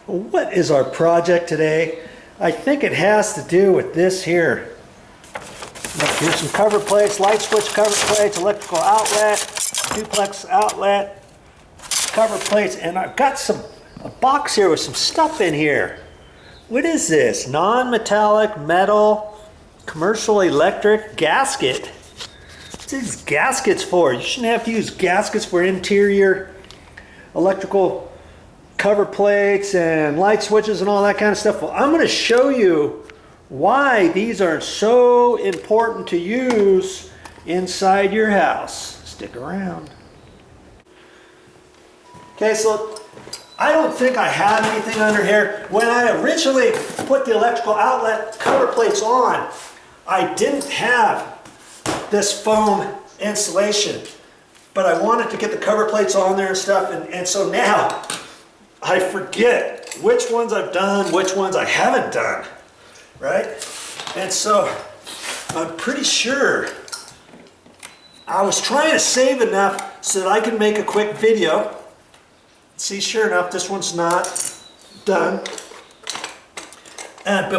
What is our project today? I think it has to do with this here. Look, here's some cover plates, light switch cover plates, electrical outlet, duplex outlet, cover plates, and I've got a box here with some stuff in here. What is this? Non-metallic metal commercial electric gasket. What's these gaskets for? You shouldn't have to use gaskets for interior electrical cover plates and light switches and all that kind of stuff. Well, I'm going to show you why these are so important to use inside your house. Stick around. Okay, so I don't think I have anything under here. When I originally put the electrical outlet cover plates on, I didn't have this foam insulation, but I wanted to get the cover plates on there and stuff, and so now I forget which ones I've done, which ones I haven't done, right? And so I'm pretty sure I was trying to save enough so that I could make a quick video. See, sure enough, this one's not done. And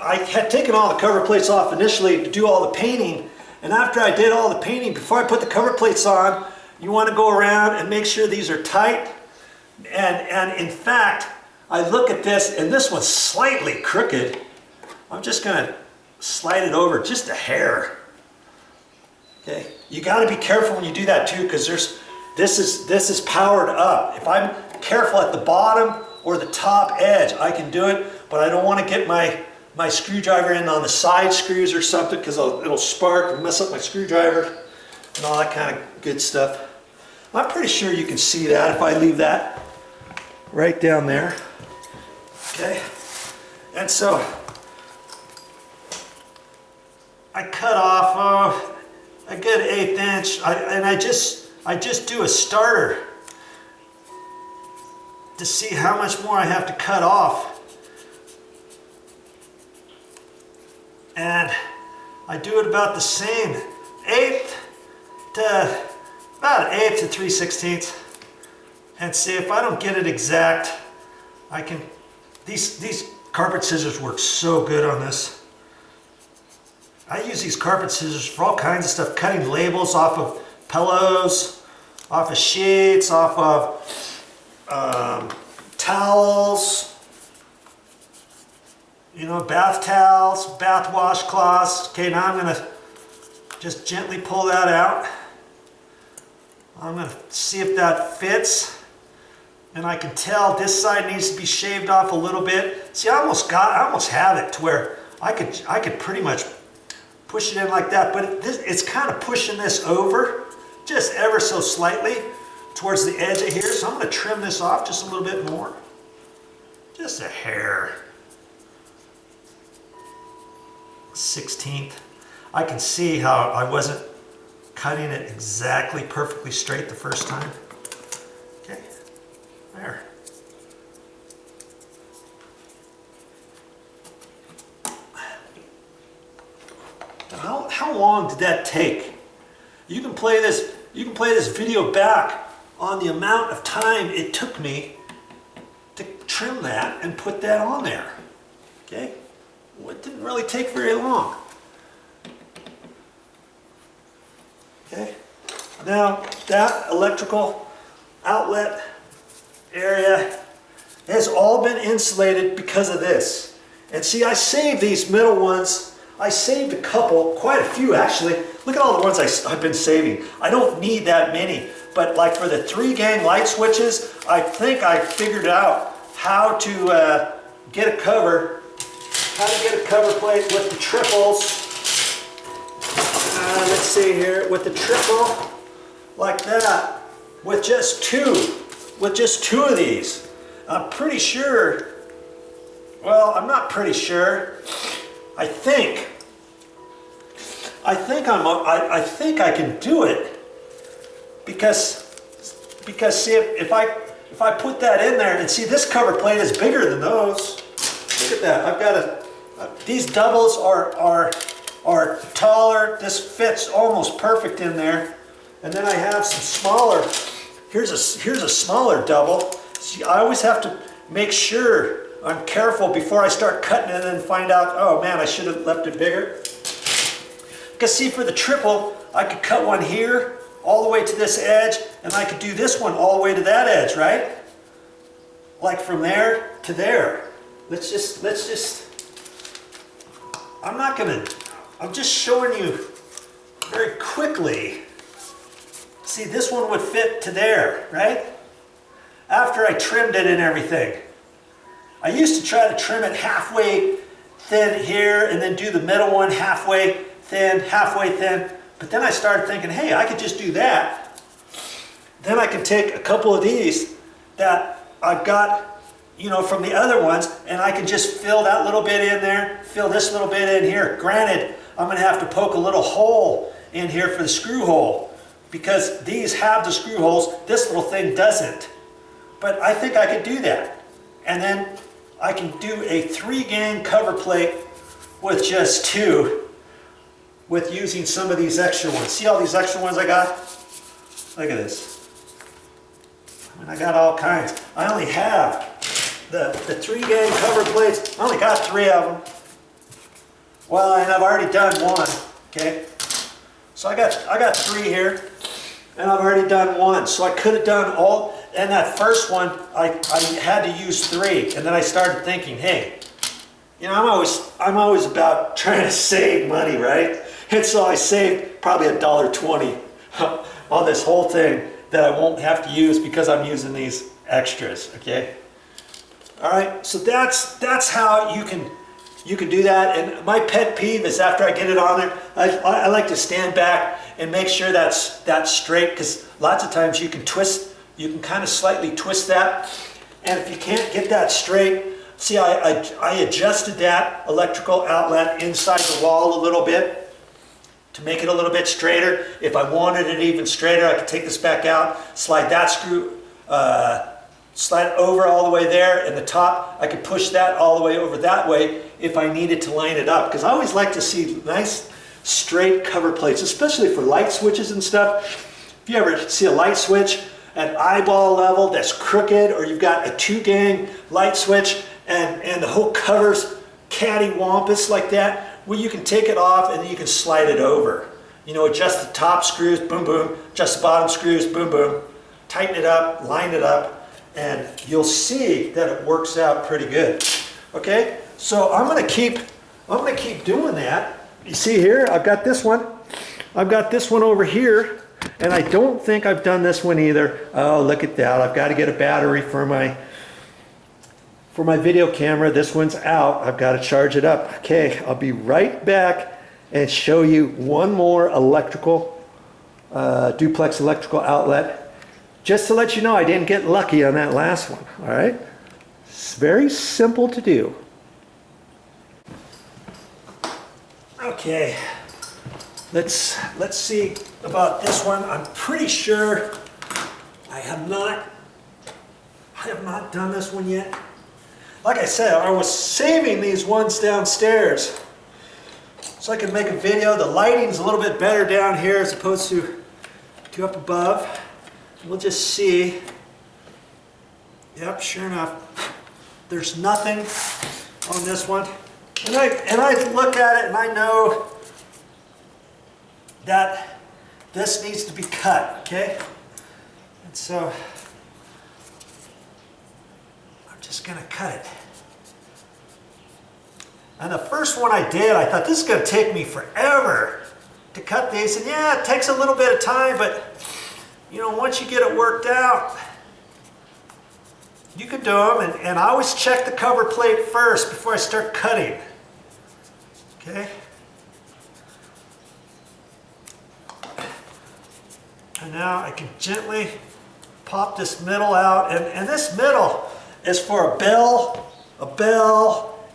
I had taken all the cover plates off initially to do all the painting. And after I did all the painting, before I put the cover plates on, you want to go around and make sure these are tight. And in fact, I look at this, and this one's slightly crooked. I'm just going to slide it over just a hair. Okay, you got to be careful when you do that too, because this is powered up. If I'm careful at the bottom or the top edge, I can do it, but I don't want to get my screwdriver in on the side screws or something, because it'll spark and mess up my screwdriver and all that kind of good stuff. I'm pretty sure you can see that if I leave that right down there. Okay, and so I cut off a good 1/8 inch, and I just do a starter to see how much more I have to cut off. And I do it about the same, about 1/8 to 3/16. And see, if I don't get it exact, I can, these carpet scissors work so good on this. I use these carpet scissors for all kinds of stuff, cutting labels off of pillows, off of sheets, off of towels, you know, bath towels, bath washcloths. Okay, now I'm going to just gently pull that out. I'm going to see if that fits. And I can tell this side needs to be shaved off a little bit. See, I almost have it to where I could pretty much push it in like that, but it's kind of pushing this over just ever so slightly towards the edge of here. So I'm going to trim this off just a little bit more. Just a hair. 1/16. I can see how I wasn't cutting it exactly perfectly straight the first time. Okay, there. How long did that take? You can play this video back on the amount of time it took me to trim that and put that on there. Okay? Well, it didn't really take very long. Okay? Now that electrical outlet area has all been insulated because of this. And see, I saved these middle ones. I saved a couple, quite a few actually. Look at all the ones I've been saving. I don't need that many, but like for the 3-gang light switches, I think I figured out how to get a cover plate with the triples. Let's see here, with the triple, like that, with just two of these. I'm pretty sure, well, I'm not pretty sure. I think I can do it because see, if I put that in there, and see, this cover plate is bigger than those. Look at that. I've got these doubles are taller. This fits almost perfect in there. And then I have some smaller. Here's a smaller double. See, I always have to make sure I'm careful before I start cutting it and find out, oh man, I should have left it bigger. Because see, for the triple, I could cut one here all the way to this edge, and I could do this one all the way to that edge, right? Like from there to there. Let's just, I'm just showing you very quickly. See, this one would fit to there, right? After I trimmed it and everything. I used to try to trim it halfway thin here and then do the middle one halfway thin, but then I started thinking, hey, I could just do that. Then I can take a couple of these that I've got, you know, from the other ones, and I can just fill that little bit in there, fill this little bit in here. Granted, I'm going to have to poke a little hole in here for the screw hole, because these have the screw holes, this little thing doesn't. But I think I could do that. And then I can do a 3-gang cover plate with just 2, with using some of these extra ones. See all these extra ones I got? Look at this. I mean, I got all kinds. I only have the 3-gang cover plates. I only got 3 of them. Well, and I've already done 1, okay? So I got 3 here, and I've already done 1. So I could have done all, and that first one, I had to use 3. And then I started thinking, hey, you know, I'm always about trying to save money, right? And so I saved probably $1.20 on this whole thing that I won't have to use because I'm using these extras, okay? All right, so that's how you can do that. And my pet peeve is after I get it on there, I like to stand back and make sure that's straight, because lots of times you can kind of slightly twist that. And if you can't get that straight, see, I adjusted that electrical outlet inside the wall a little bit to make it a little bit straighter. If I wanted it even straighter, I could take this back out, slide that screw, slide it over all the way there, and the top, I could push that all the way over that way if I needed to line it up. Because I always like to see nice straight cover plates, especially for light switches and stuff. If you ever see a light switch at eyeball level that's crooked, or you've got a 2-gang light switch and the whole cover's cattywampus like that, well, you can take it off and then you can slide it over. You know, adjust the top screws, boom, boom, adjust the bottom screws, boom, boom, tighten it up, line it up, and you'll see that it works out pretty good. Okay, so I'm gonna keep doing that. You see here, I've got this one over here, and I don't think I've done this one either. Oh, look at that, I've got to get a battery for my video camera. This one's out. I've got to charge it up. Okay, I'll be right back and show you one more electrical, duplex electrical outlet, just to let you know I didn't get lucky on that last one. All right, it's very simple to do. Okay, let's see about this one. I'm pretty sure I have not done this one yet. Like I said, I was saving these ones downstairs so I can make a video. The lighting's a little bit better down here as opposed to up above. We'll just see. Yep, sure enough, there's nothing on this one. And I look at it and I know that this needs to be cut, okay? And so just gonna cut it. And the first one I did, I thought this is gonna take me forever to cut these. And yeah, it takes a little bit of time, but you know, once you get it worked out, you can do them. And I always check the cover plate first before I start cutting. Okay? And now I can gently pop this middle out. And this middle is for a bell,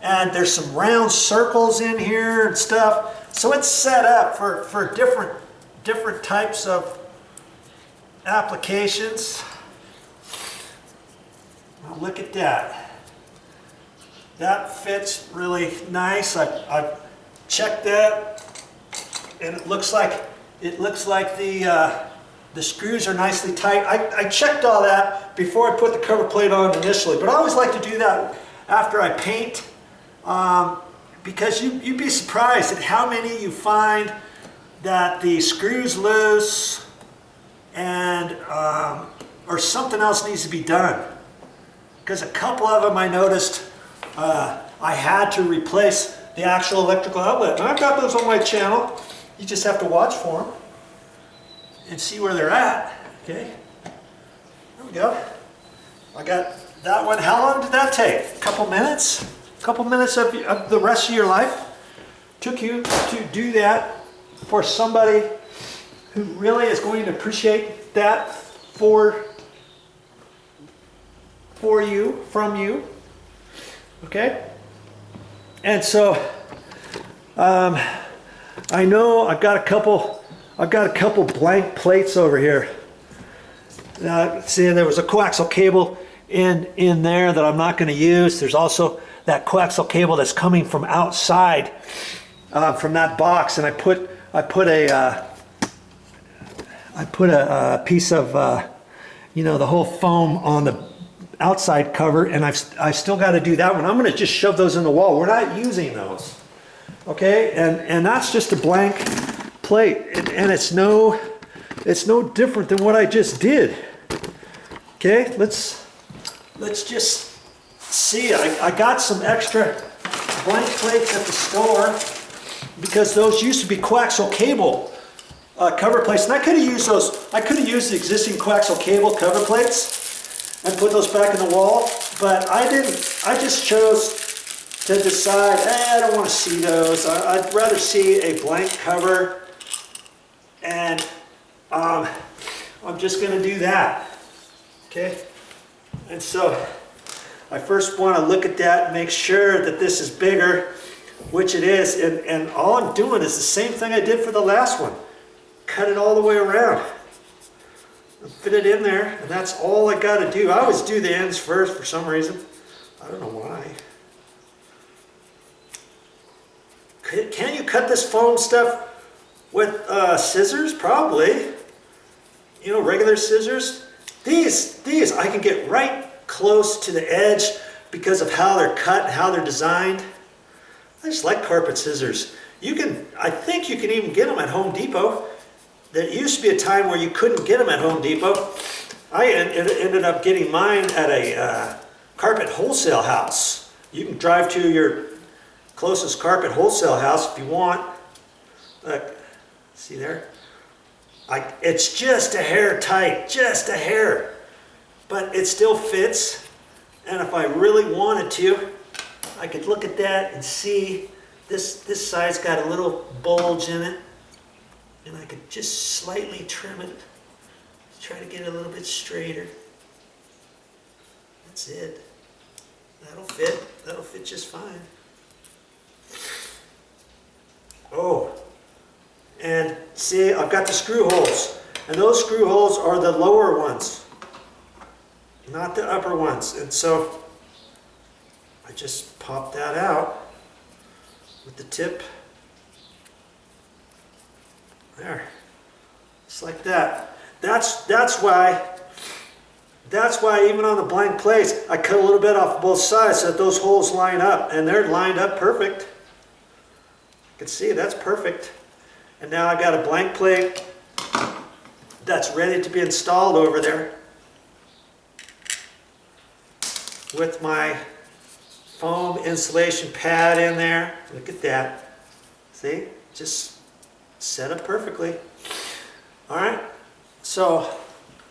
and there's some round circles in here and stuff. So it's set up for different types of applications. Now look at that. That fits really nice. I've checked that, and it looks like the The screws are nicely tight. I checked all that before I put the cover plate on initially, but I always like to do that after I paint, because you'd be surprised at how many you find that the screws loose and or something else needs to be done. Because a couple of them I noticed I had to replace the actual electrical outlet. And I've got those on my channel. You just have to watch for them and see where they're at. Okay, there we go. I got that one. How long did that take? A couple minutes? A couple minutes of the rest of your life took you to do that for somebody who really is going to appreciate that from you. Okay? And so I know I've got a couple blank plates over here. See, there was a coaxial cable in there that I'm not going to use. There's also that coaxial cable that's coming from outside from that box, and I put a piece of you know, the whole foam on the outside cover, and I've still got to do that one. I'm going to just shove those in the wall. We're not using those. Okay, and that's just a blank plate, and it's no different than what I just did. Okay, let's just see. I got some extra blank plates at the store because those used to be coaxial cable cover plates, and I could have used those. I could have used the existing coaxial cable cover plates and put those back in the wall, but I didn't. I just chose to decide, I don't want to see those. I'd rather see a blank cover, and I'm just going to do that. Okay, and so I first want to look at that and make sure that this is bigger, which it is, and all I'm doing is the same thing I did for the last one. Cut it all the way around. Fit it in there, and that's all I got to do. I always do the ends first for some reason. I don't know why. Can you cut this foam stuff with scissors? Probably. You know, regular scissors. These I can get right close to the edge because of how they're cut, how they're designed. I just like carpet scissors. I think you can even get them at Home Depot. There used to be a time where you couldn't get them at Home Depot. I ended up getting mine at a carpet wholesale house. You can drive to your closest carpet wholesale house if you want. Look, see there? It's just a hair tight, just a hair. But it still fits. And if I really wanted to, I could look at that and see this side's got a little bulge in it. And I could just slightly trim it. Try to get it a little bit straighter. That's it. That'll fit. That'll fit just fine. Oh, and see, I've got the screw holes. And those screw holes are the lower ones, not the upper ones. And so I just pop that out with the tip. There, just like that. That's why even on the blank plates, I cut a little bit off both sides so that those holes line up, and they're lined up perfect. You can see that's perfect. And now I've got a blank plate that's ready to be installed over there with my foam insulation pad in there. Look at that. See, just set up perfectly. All right, so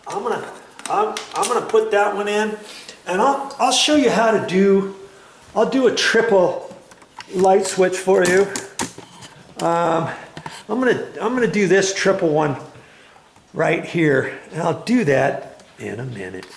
I'm gonna put that one in, and I'll show you how to do. I'll do a triple light switch for you. I'm gonna do this triple one right here, and I'll do that in a minute.